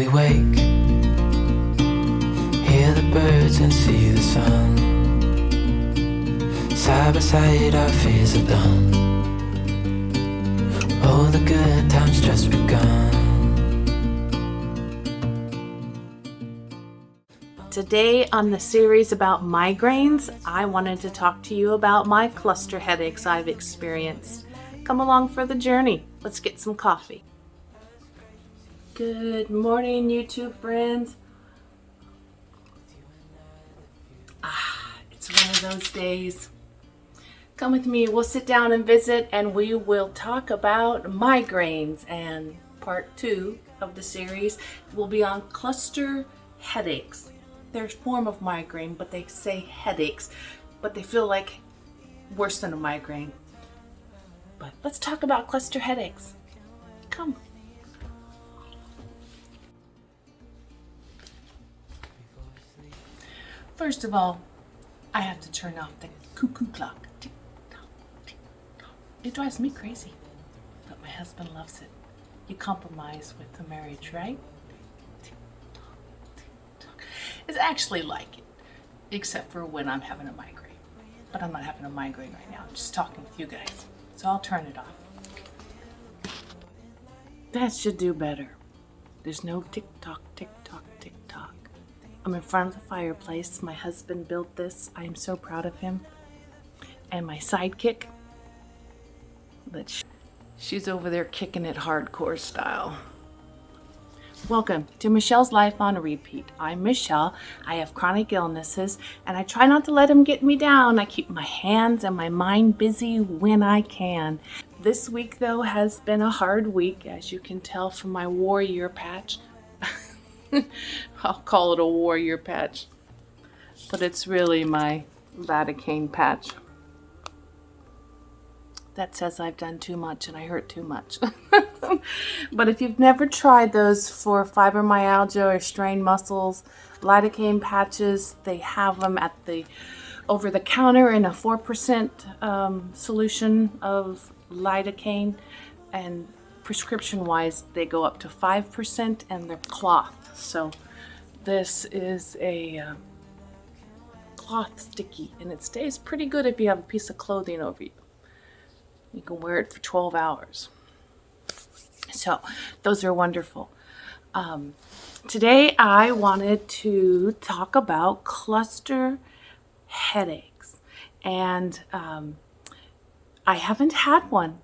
we wake, hear the birds and see the sun. Side by side our fears are done. Oh, the good times just begun. Today on the series about migraines, I wanted to talk to you about my cluster headaches I've experienced. Come along for the journey. Let's get some coffee. Good morning, YouTube friends. It's one of those days. Come with me, we'll sit down and visit, and we will talk about migraines. And part 2 of the series will be on cluster headaches. They're a form of migraine, but they say headaches, but they feel like worse than a migraine. But let's talk about cluster headaches. Come. First of all, I have to turn off the cuckoo clock. Tick tock, tick tock. It drives me crazy, but my husband loves it. You compromise with the marriage, right? Tick tock, tick tock. It's actually like it, except for when I'm having a migraine. But I'm not having a migraine right now. I'm just talking with you guys. So I'll turn it off. That should do better. There's no tick tock, tick tock, tick tock. I'm in front of the fireplace. My husband built this. I am so proud of him. And my sidekick, but she's over there kicking it hardcore style. Welcome to Michelle's Life on Repeat. I'm Michelle. I have chronic illnesses, and I try not to let them get me down. I keep my hands and my mind busy when I can. This week, though, has been a hard week, as you can tell from my warrior patch. I'll call it a warrior patch, but it's really my Vatican patch. That says I've done too much and I hurt too much. But if you've never tried those for fibromyalgia or strained muscles, lidocaine patches, they have them at the over the counter in a 4% solution of lidocaine, and prescription wise they go up to 5%, and they're cloth. So this is a cloth sticky, and it stays pretty good if you have a piece of clothing over you. You can wear it for 12 hours. So those are wonderful. Today I wanted to talk about cluster headaches. And I haven't had one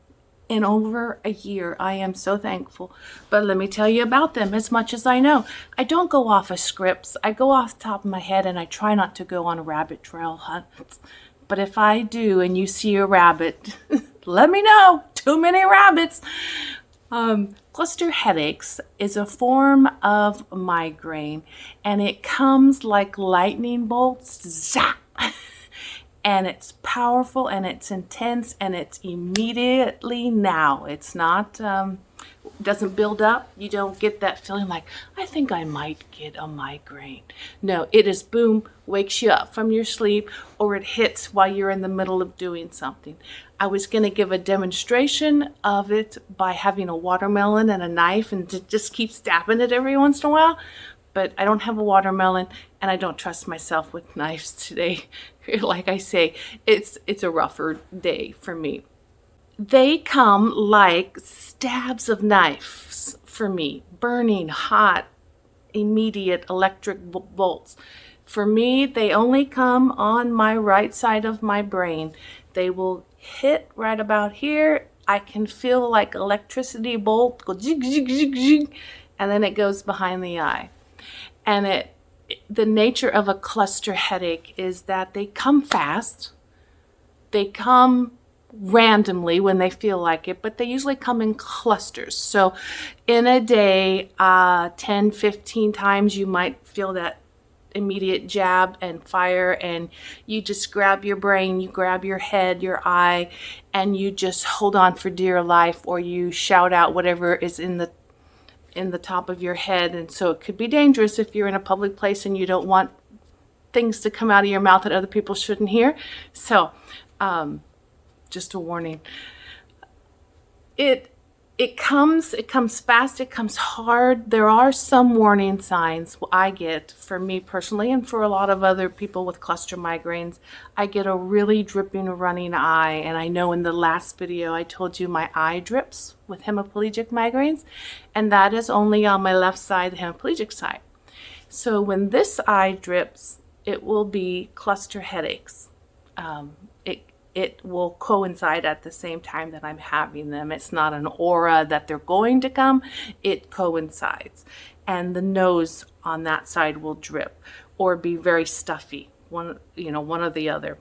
in over a year. I am so thankful. But let me tell you about them as much as I know. I don't go off of scripts. I go off the top of my head, and I try not to go on rabbit trail hunts. But if I do and you see a rabbit, let me know. Too many rabbits. Cluster headaches is a form of migraine, and it comes like lightning bolts. Zap! And it's powerful, and it's intense, and it's immediately now. It's not, doesn't build up. You don't get that feeling like, I think I might get a migraine. No, it is boom, wakes you up from your sleep, or it hits while you're in the middle of doing something. I was going to give a demonstration of it by having a watermelon and a knife and just keep stabbing it every once in a while. But I don't have a watermelon, and I don't trust myself with knives today. Like I say, it's a rougher day for me. They come like stabs of knives for me, burning, hot, immediate electric bolts. For me, they only come on my right side of my brain. They will hit right about here. I can feel like electricity bolt go zig, zig, zig, zig, and then it goes behind the eye. And the nature of a cluster headache is that they come fast. They come randomly when they feel like it, but they usually come in clusters. So in a day, 10, 15 times you might feel that immediate jab and fire, and you just grab your brain, you grab your head, your eye, and you just hold on for dear life, or you shout out whatever is in the top of your head. And so it could be dangerous if you're in a public place and you don't want things to come out of your mouth that other people shouldn't hear. So just a warning. It it comes fast, it comes hard. There are some warning signs I get, for me personally, and for a lot of other people with cluster migraines. I get a really dripping, running eye, and I know in the last video I told you my eye drips with hemiplegic migraines, and that is only on my left side, the hemiplegic side. So when this eye drips, it will be cluster headaches. It will coincide at the same time that I'm having them. It's not an aura that they're going to come. It coincides. And the nose on that side will drip or be very stuffy, one or the other.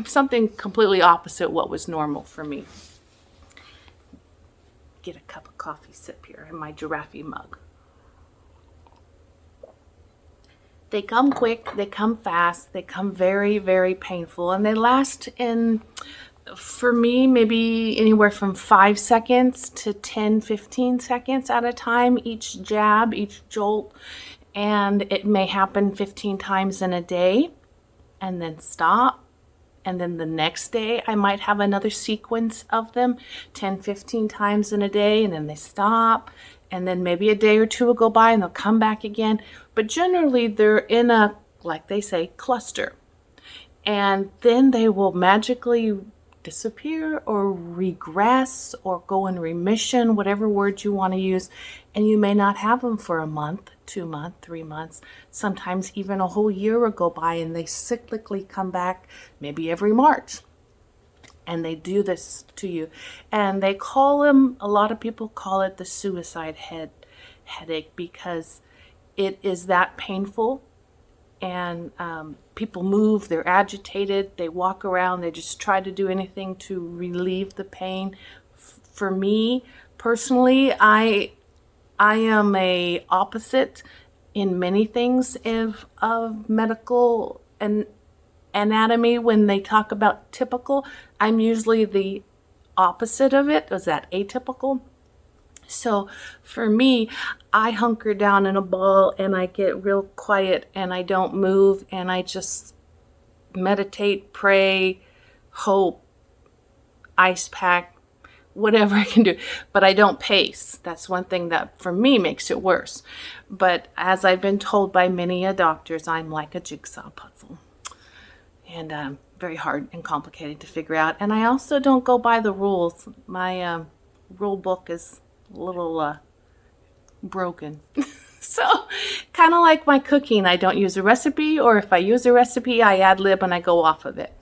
Something completely opposite what was normal for me. Get a cup of coffee sip here in my giraffe mug. They come quick, they come fast, they come very, very painful, and they last for me, maybe anywhere from 5 seconds to 10, 15 seconds at a time, each jab, each jolt, and it may happen 15 times in a day and then stop. And then the next day, I might have another sequence of them 10, 15 times in a day, and then they stop. And then maybe a day or two will go by and they'll come back again. But generally, they're in a, like they say, cluster. And then they will magically disappear or regress or go in remission, whatever word you want to use. And you may not have them for a month, 2 months, 3 months. Sometimes even a whole year will go by and they cyclically come back maybe every March. And they do this to you. And they call them, a lot of people call it the suicide headache because it is that painful. And people move, they're agitated, they walk around, they just try to do anything to relieve the pain. For me, personally, I am a opposite in many things of medical and anatomy. When they talk about typical, I'm usually the opposite of it. Is that atypical? So for me, I hunker down in a ball and I get real quiet and I don't move and I just meditate, pray, hope, ice pack, whatever I can do. But I don't pace. That's one thing that for me makes it worse. But as I've been told by many doctors, I'm like a jigsaw puzzle. And very hard and complicated to figure out. And I also don't go by the rules. My rule book is a little broken. So kind of like my cooking, I don't use a recipe, or if I use a recipe, I ad lib and I go off of it.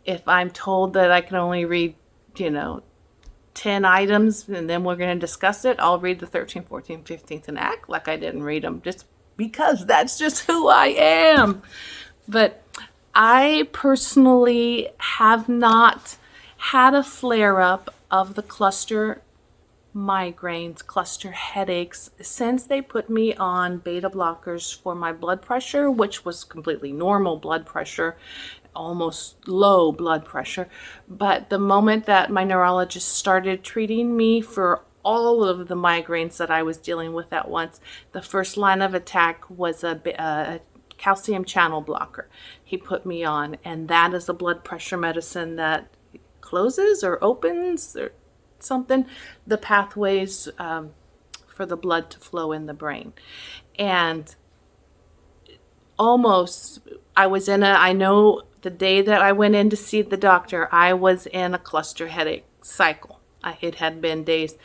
If I'm told that I can only read, 10 items and then we're going to discuss it, I'll read the 13th, 14th, 15th and act like I didn't read them, just because that's just who I am. But I personally have not had a flare-up of the cluster migraines, cluster headaches, since they put me on beta blockers for my blood pressure, which was completely normal blood pressure, almost low blood pressure. But the moment that my neurologist started treating me for all of the migraines that I was dealing with at once, the first line of attack was a calcium channel blocker he put me on, and that is a blood pressure medicine that closes or opens or something the pathways for the blood to flow in the brain. And almost I know the day that I went in to see the doctor, I was in a cluster headache cycle. It had been days.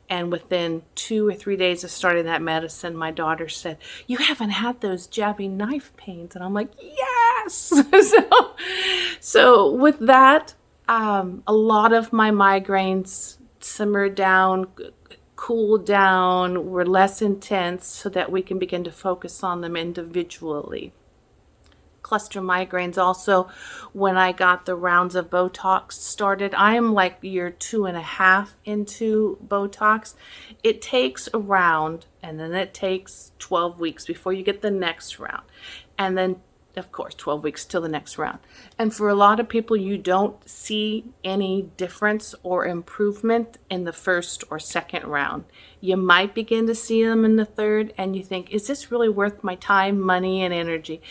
And within 2 or 3 days of starting that medicine, my daughter said, "You haven't had those jabbing knife pains." And I'm like, yes. So with that, a lot of my migraines simmered down, cooled down, were less intense so that we can begin to focus on them individually. Cluster migraines also, when I got the rounds of Botox started, I am like year 2.5 into Botox. It takes a round and then it takes 12 weeks before you get the next round. And then, of course, 12 weeks till the next round. And for a lot of people, you don't see any difference or improvement in the first or second round. You might begin to see them in the third and you think, is this really worth my time, money, and energy?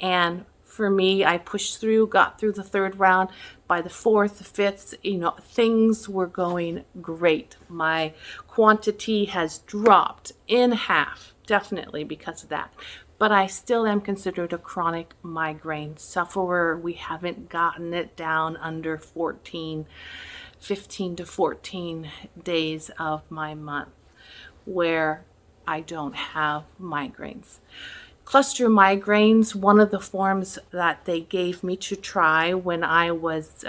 And for me, I pushed through, got through the third round. By the 4th, 5th, things were going great. My quantity has dropped in half, definitely because of that. But I still am considered a chronic migraine sufferer. We haven't gotten it down under 15 to 14 days of my month where I don't have migraines. Cluster migraines, one of the forms that they gave me to try when I was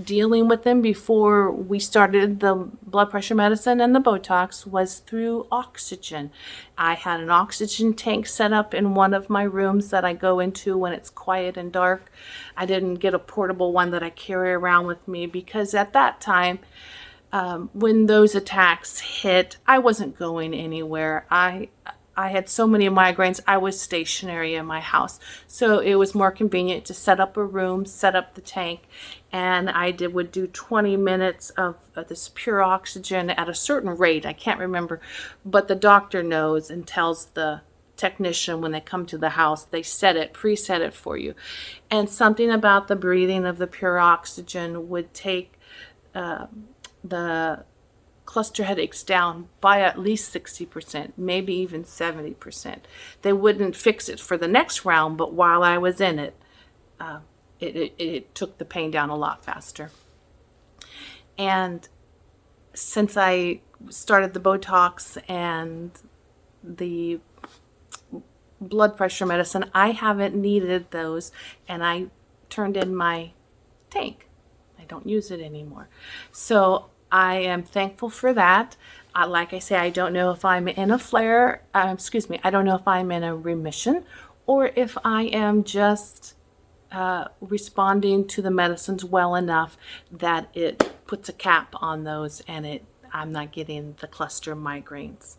dealing with them before we started the blood pressure medicine and the Botox, was through oxygen. I had an oxygen tank set up in one of my rooms that I go into when it's quiet and dark. I didn't get a portable one that I carry around with me because at that time, when those attacks hit, I wasn't going anywhere. I had so many migraines, I was stationary in my house. So it was more convenient to set up a room, set up the tank, and I would do 20 minutes of this pure oxygen at a certain rate. I can't remember, but the doctor knows and tells the technician when they come to the house, they preset it for you. And something about the breathing of the pure oxygen would take the cluster headaches down by at least 60%, maybe even 70%. They wouldn't fix it for the next round, but while I was in it, it took the pain down a lot faster. And since I started the Botox and the blood pressure medicine, I haven't needed those, and I turned in my tank. I don't use it anymore. So I am thankful for that. Like I say, I don't know if I'm in a flare, I don't know if I'm in a remission or if I am just responding to the medicines well enough that it puts a cap on those and I'm not getting the cluster migraines.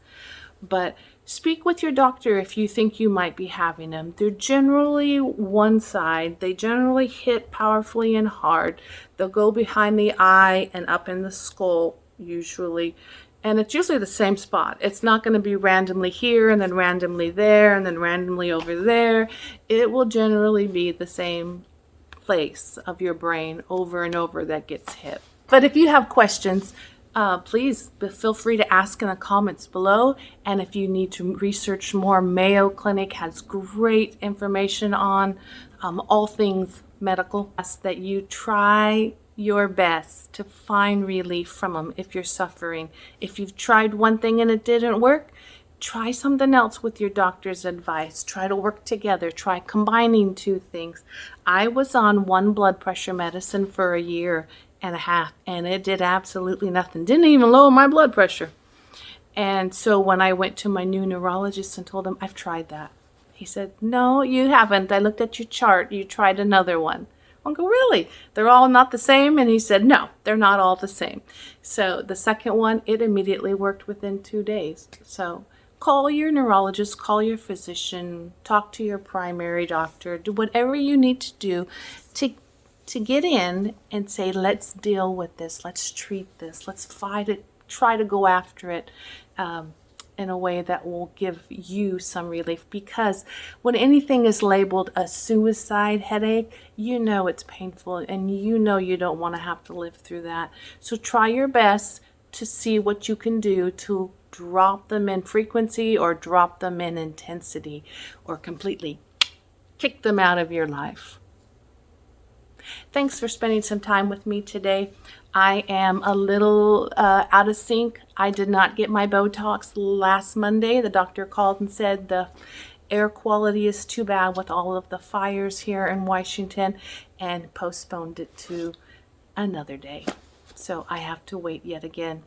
But speak with your doctor if you think you might be having them. They're generally one side. They generally hit powerfully and hard. They'll go behind the eye and up in the skull usually. And it's usually the same spot. It's not going to be randomly here and then randomly there and then randomly over there. It will generally be the same place of your brain over and over that gets hit. But if you have questions, please feel free to ask in the comments below. And if you need to research more, Mayo Clinic has great information on all things medical. Ask that you try your best to find relief from them if you're suffering. If you've tried one thing and it didn't work, try something else with your doctor's advice. Try to work together. Try combining two things. I was on one blood pressure medicine for 1.5 years, and it did absolutely nothing. Didn't even lower my blood pressure. And so when I went to my new neurologist and told him, I've tried that. He said, no, you haven't. I looked at your chart. You tried another one. I go, really? They're all not the same? And he said, no, they're not all the same. So the second one, it immediately worked within 2 days. So call your neurologist, call your physician, talk to your primary doctor, do whatever you need to do to get in and say, let's deal with this, let's treat this, let's fight it, try to go after it in a way that will give you some relief. Because when anything is labeled a suicide headache, you know it's painful and you know you don't want to have to live through that. So try your best to see what you can do to drop them in frequency or drop them in intensity or completely kick them out of your life. Thanks for spending some time with me today. I am a little out of sync. I did not get my Botox last Monday. The doctor called and said the air quality is too bad with all of the fires here in Washington and postponed it to another day. So I have to wait yet again.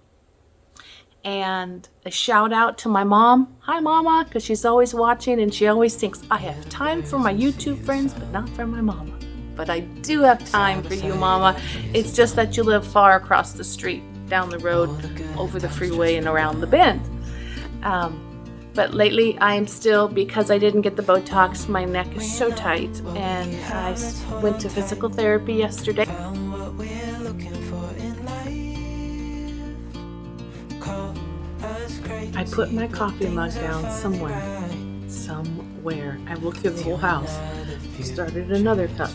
And a shout out to my mom. Hi, Mama, because she's always watching and she always thinks I have time for my YouTube friends, but not for my mama. But I do have time for you, Mama. It's just that you live far across the street, down the road, over the freeway, and around the bend. But lately, I am still, because I didn't get the Botox, my neck is so tight. And I went to physical therapy yesterday. I put my coffee mug down somewhere. I looked through the whole house. Started another cup.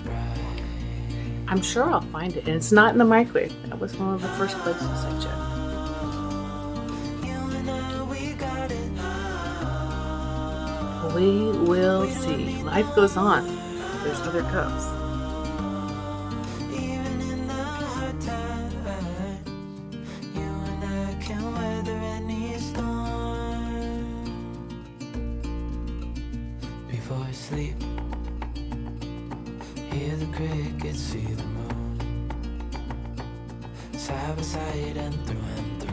I'm sure I'll find it. And it's not in the microwave. That was one of the first places I checked. We will see. Life goes on. There's other cups. Before I sleep, hear the crickets, see the moon, side by side and through and through.